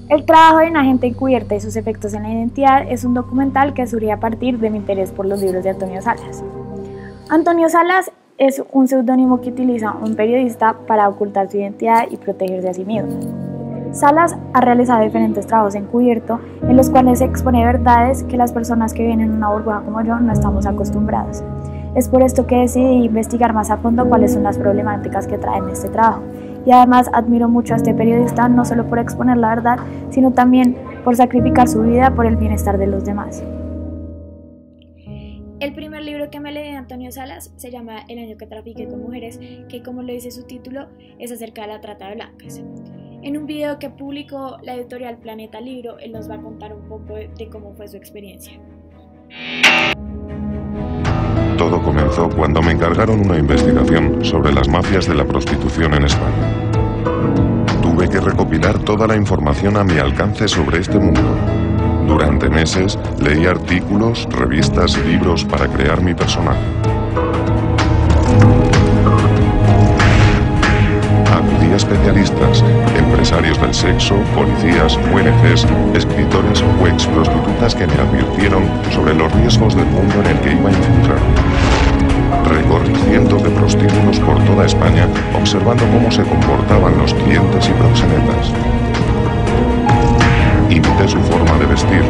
El trabajo de una agente encubierta y sus efectos en la identidad es un documental que surge a partir de mi interés por los libros de Antonio Salas. Antonio Salas es un seudónimo que utiliza un periodista para ocultar su identidad y protegerse a sí mismo. Salas ha realizado diferentes trabajos encubierto en los cuales se expone verdades que las personas que viven en una burbuja como yo no estamos acostumbrados. Es por esto que decidí investigar más a fondo cuáles son las problemáticas que traen este trabajo. Y además admiro mucho a este periodista no solo por exponer la verdad, sino también por sacrificar su vida por el bienestar de los demás. El primer libro que me leí de Antonio Salas se llama El año que trafiqué con mujeres, que como lo dice su título, es acerca de la trata de blancas. En un video que publicó la editorial Planeta Libro, él nos va a contar un poco de cómo fue su experiencia. Todo comenzó cuando me encargaron una investigación sobre las mafias de la prostitución en España. Tuve que recopilar toda la información a mi alcance sobre este mundo. Durante meses leí artículos, revistas y libros para crear mi personaje. Acudí a especialistas, empresarios del sexo, policías, ONGs, escritores o ex-prostitutas que me advirtieron sobre los riesgos del mundo en el que iba a infiltrarme. Recorrí cientos de prostíbulos por toda España, observando cómo se comportaban los clientes y proxenetas. Imité su forma de vestir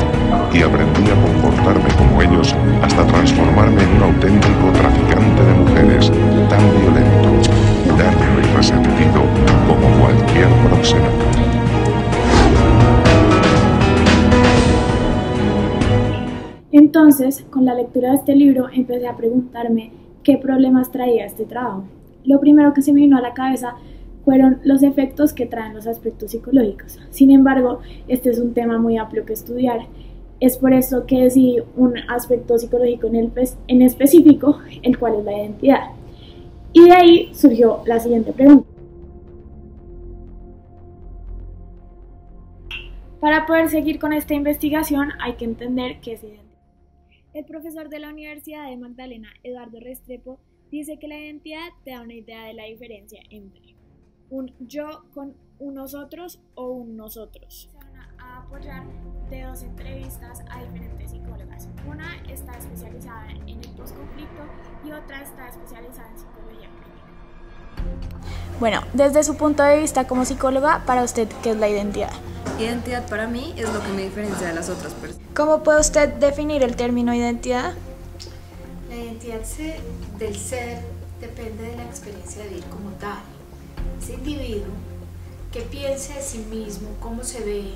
y aprendí a comportarme como ellos hasta transformarme en un auténtico traficante de mujeres, tan violento, huraño y resentido como cualquier proxeneta. Entonces, con la lectura de este libro, empecé a preguntarme qué problemas traía este trabajo. Lo primero que se me vino a la cabeza fueron los efectos que traen los aspectos psicológicos. Sin embargo, este es un tema muy amplio que estudiar. Es por eso que decidí un aspecto psicológico en específico, el cual es la identidad. Y de ahí surgió la siguiente pregunta. Para poder seguir con esta investigación hay que entender qué es identidad. El profesor de la Universidad de Magdalena, Eduardo Restrepo, dice que la identidad te da una idea de la diferencia entre un yo con un nosotros o un nosotros. Se van a apoyar de dos entrevistas a diferentes psicólogas. Una está especializada en el posconflicto y otra está especializada en psicología clínica. Bueno, desde su punto de vista como psicóloga, para usted, ¿qué es la identidad? Identidad para mí es lo que me diferencia de las otras personas. ¿Cómo puede usted definir el término identidad? La identidad del ser depende de la experiencia de vivir como tal. Ese individuo que piense de sí mismo, cómo se ve,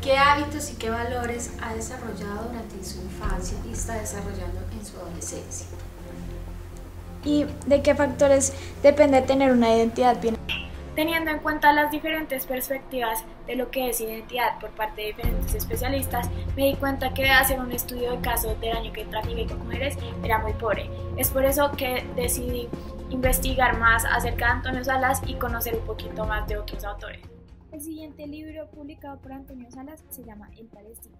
qué hábitos y qué valores ha desarrollado durante su infancia y está desarrollando en su adolescencia. ¿Y de qué factores depende tener una identidad bien? Teniendo en cuenta las diferentes perspectivas de lo que es identidad por parte de diferentes especialistas, me di cuenta que hacer un estudio de caso del año que trafiqué con mujeres era muy pobre. Es por eso que decidí investigar más acerca de Antonio Salas y conocer un poquito más de otros autores. El siguiente libro publicado por Antonio Salas se llama El Palestino.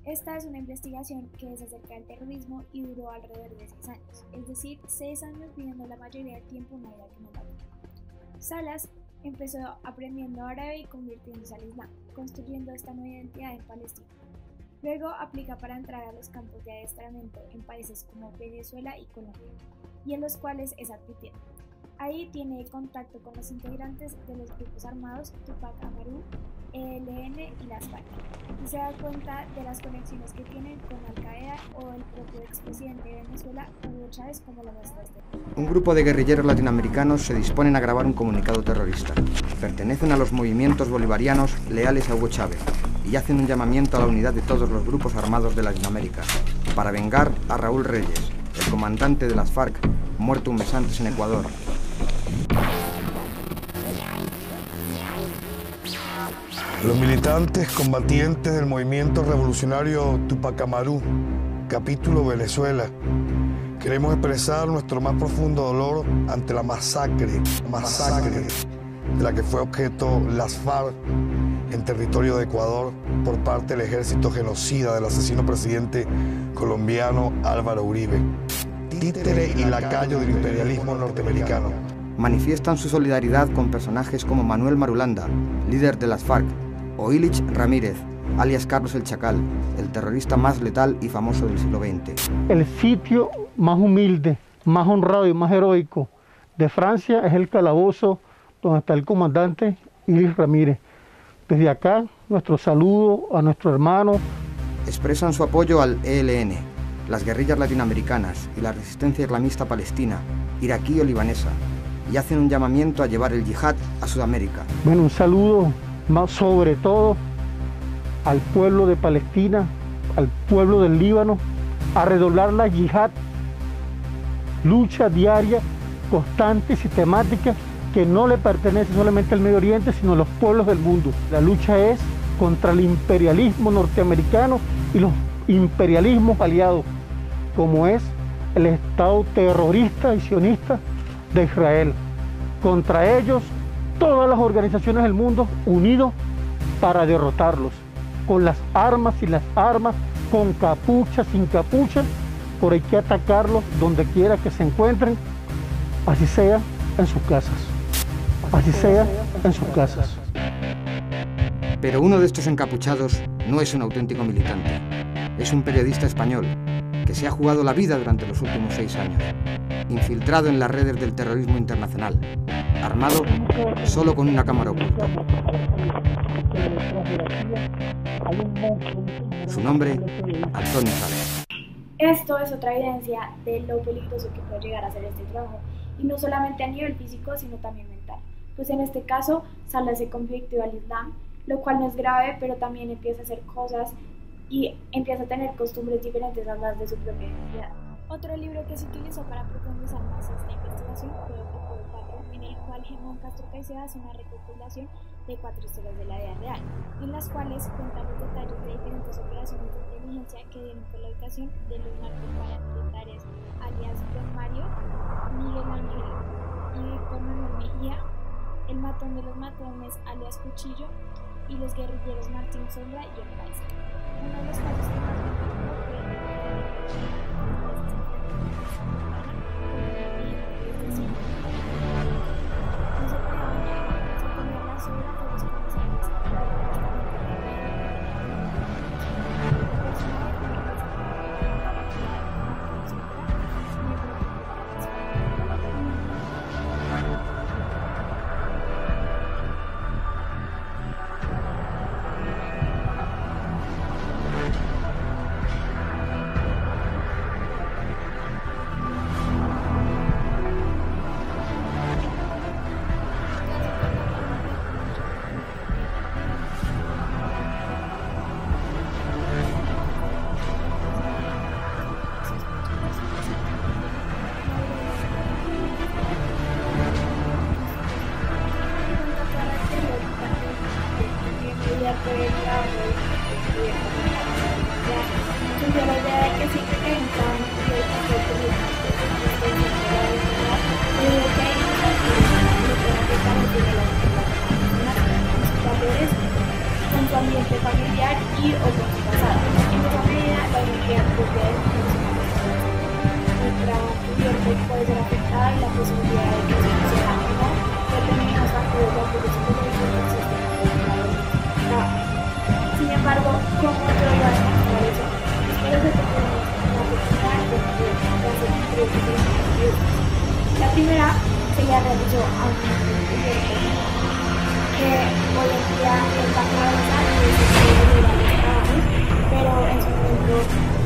Esta es una investigación que es acerca del terrorismo y duró alrededor de 6 años, es decir, 6 años viviendo la mayoría del tiempo una vida que no mató. Salas empezó aprendiendo árabe y convirtiéndose al Islam, construyendo esta nueva identidad en Palestina. Luego aplica para entrar a los campos de adiestramiento en países como Venezuela y Colombia, y en los cuales es admitido. Ahí tiene contacto con los integrantes de los grupos armados Tupac Amaru, ELN y las FARC, y se da cuenta de las conexiones que tienen con Al-Qaeda o el propio expresidente de Venezuela, Hugo Chávez, como lo muestra este. Un grupo de guerrilleros latinoamericanos se disponen a grabar un comunicado terrorista. Pertenecen a los movimientos bolivarianos leales a Hugo Chávez y hacen un llamamiento a la unidad de todos los grupos armados de Latinoamérica para vengar a Raúl Reyes, el comandante de las FARC, muerto un mes antes en Ecuador. Los militantes combatientes del movimiento revolucionario Tupac Amaru, capítulo Venezuela, queremos expresar nuestro más profundo dolor ante la masacre de la que fue objeto las FARC en territorio de Ecuador por parte del ejército genocida del asesino presidente colombiano Álvaro Uribe, títere y lacayo del imperialismo norteamericano. Manifiestan su solidaridad con personajes como Manuel Marulanda, líder de las FARC, o Ilich Ramírez, alias Carlos el Chacal, el terrorista más letal y famoso del siglo XX. El sitio más humilde, más honrado y más heroico de Francia es el calabozo donde está el comandante Ilich Ramírez. Desde acá, nuestro saludo a nuestro hermano. Expresan su apoyo al ELN, las guerrillas latinoamericanas y la resistencia islamista palestina, iraquí o libanesa, y hacen un llamamiento a llevar el yihad a Sudamérica. Bueno, un saludo más sobre todo al pueblo de Palestina, al pueblo del Líbano, a redoblar la yihad, lucha diaria, constante y sistemática, que no le pertenece solamente al Medio Oriente, sino a los pueblos del mundo. La lucha es contra el imperialismo norteamericano y los imperialismos aliados, como es el Estado terrorista y sionista de Israel. Contra ellos, todas las organizaciones del mundo unidos para derrotarlos, con las armas, sin las armas, con capucha, sin capucha, por hay que atacarlos donde quiera que se encuentren, así sea en sus casas. Así sea en sus casas. Pero uno de estos encapuchados no es un auténtico militante. Es un periodista español que se ha jugado la vida durante los últimos 6 años, infiltrado en las redes del terrorismo internacional, armado solo con una cámara oculta. Su nombre, Antonio Sales. Esto es otra evidencia de lo peligroso que puede llegar a ser este trabajo, y no solamente a nivel físico, sino también mental. Pues en este caso, Salah se convirtió al Islam, lo cual no es grave, pero también empieza a hacer cosas y empieza a tener costumbres diferentes a las de su propia identidad. Otro libro que se utilizó para profundizar más esta investigación fue Ojo de Pato, en el cual Germán Castro Caicedo hace una recopilación de 4 historias de la vida real, en las cuales cuenta los detalles de diferentes operaciones de inteligencia que dieron con la ubicación de los narcoparamilitares alias Don Mario, Miguel Ángel y Víctor Manuel Mejía, el matón de los matones alias Cuchillo y los guerrilleros Martín Sombra y el Paisa. Uno de los casos que más me impactó fue el no se podía bañar, se ponía la sobra de los comisarios. Con su ambiente familiar y o con su pasado. En esa medida, la identidad propia de nuestra cubierta puede ser afectada y la posibilidad de que se funcione o no determinados factores de apoyo psicológico que existen en la identidad. Sin embargo, ¿cómo yo iba a demostrar eso? Espero que tengamos una oportunidad de hacer diferentes. La primera se le realizó a un estudiante que hoy en día es la cabeza y es el de los trabajos, pero en su momento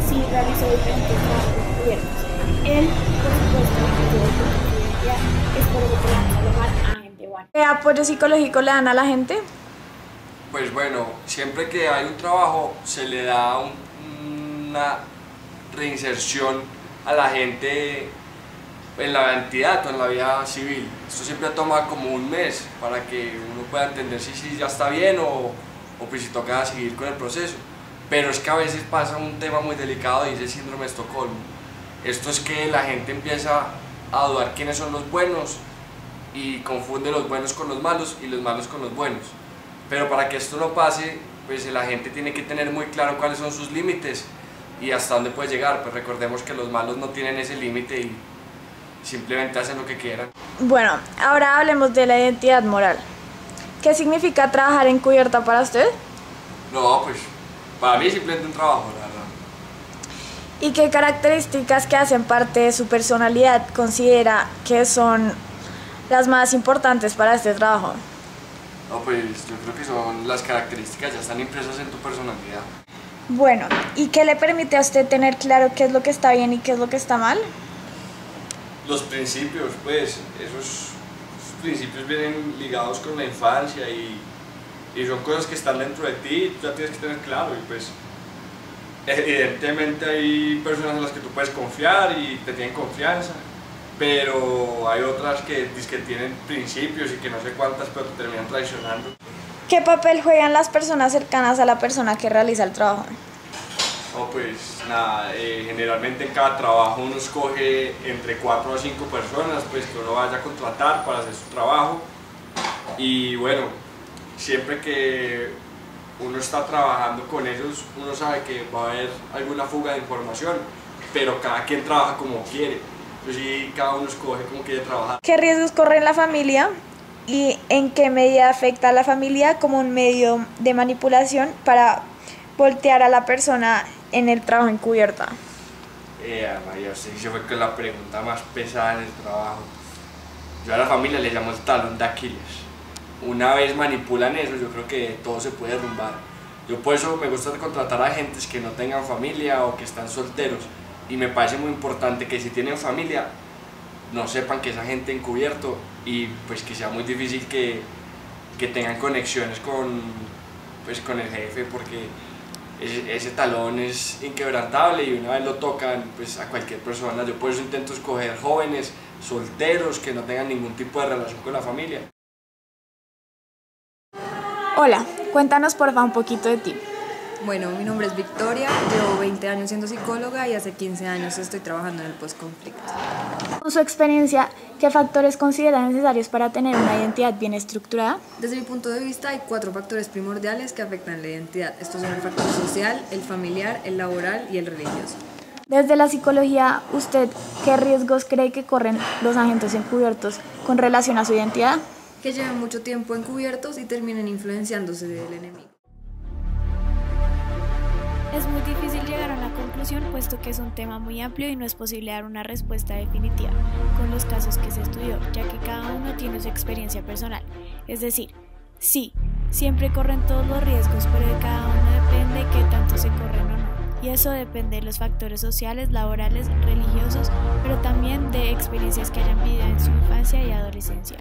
sí realizó diferentes trabajos cubiertos. Él, por supuesto, espero que podamos llamar a gente buena. ¿Qué apoyo psicológico le dan a la gente? Pues bueno, siempre que hay un trabajo se le da una reinserción a la gente en la entidad o en la vida civil. Esto siempre toma como un mes para que uno pueda entender si ya está bien o pues si toca seguir con el proceso. Pero es que a veces pasa un tema muy delicado y es el síndrome de Estocolmo. Esto es que la gente empieza a dudar quiénes son los buenos y confunde los buenos con los malos y los malos con los buenos. Pero para que esto no pase, pues la gente tiene que tener muy claro cuáles son sus límites y hasta dónde puede llegar. Pues recordemos que los malos no tienen ese límite y simplemente hacen lo que quieran. Bueno, ahora hablemos de la identidad moral. ¿Qué significa trabajar encubierta para usted? No, pues para mí es simplemente un trabajo, la verdad. ¿Y qué características que hacen parte de su personalidad considera que son las más importantes para este trabajo? No, pues yo creo que son las características, ya están impresas en tu personalidad. Bueno, ¿y qué le permite a usted tener claro qué es lo que está bien y qué es lo que está mal? Los principios, pues, esos principios vienen ligados con la infancia y son cosas que están dentro de ti y tú ya tienes que tener claro. Y pues, evidentemente hay personas en las que tú puedes confiar y te tienen confianza, pero hay otras que tienen principios y que no sé cuántas, pero te terminan traicionando. ¿Qué papel juegan las personas cercanas a la persona que realiza el trabajo? No, pues nada, generalmente en cada trabajo uno escoge entre 4 a 5 personas pues, que uno vaya a contratar para hacer su trabajo. Y bueno, siempre que uno está trabajando con ellos, uno sabe que va a haber alguna fuga de información, pero cada quien trabaja como quiere. Entonces sí, cada uno escoge cómo quiere trabajar. ¿Qué riesgos corre en la familia y en qué medida afecta a la familia como un medio de manipulación para voltear a la persona en el trabajo encubierta? María, usted se fue con la pregunta más pesada en el trabajo. Yo a la familia le llamo el talón de Aquiles. Una vez manipulan eso, yo creo que todo se puede derrumbar. Yo por eso me gusta contratar a gentes que no tengan familia o que están solteros. Y me parece muy importante que si tienen familia, no sepan que esa gente encubierto y pues que sea muy difícil que tengan conexiones con el jefe, porque ese talón es inquebrantable y una vez lo tocan pues a cualquier persona. Yo por eso intento escoger jóvenes, solteros, que no tengan ningún tipo de relación con la familia. Hola, cuéntanos porfa un poquito de ti. Bueno, mi nombre es Victoria, llevo 20 años siendo psicóloga y hace 15 años estoy trabajando en el postconflicto. Con su experiencia, ¿qué factores considera necesarios para tener una identidad bien estructurada? Desde mi punto de vista hay 4 factores primordiales que afectan la identidad. Estos son el factor social, el familiar, el laboral y el religioso. Desde la psicología, ¿usted qué riesgos cree que corren los agentes encubiertos con relación a su identidad? Que lleven mucho tiempo encubiertos y terminen influenciándose del enemigo. Es muy difícil llegar a una conclusión puesto que es un tema muy amplio y no es posible dar una respuesta definitiva con los casos que se estudió, ya que cada uno tiene su experiencia personal. Es decir, sí, siempre corren todos los riesgos, pero de cada uno depende qué tanto se corren o no. Y eso depende de los factores sociales, laborales, religiosos, pero también de experiencias que hayan vivido en su infancia y adolescencia.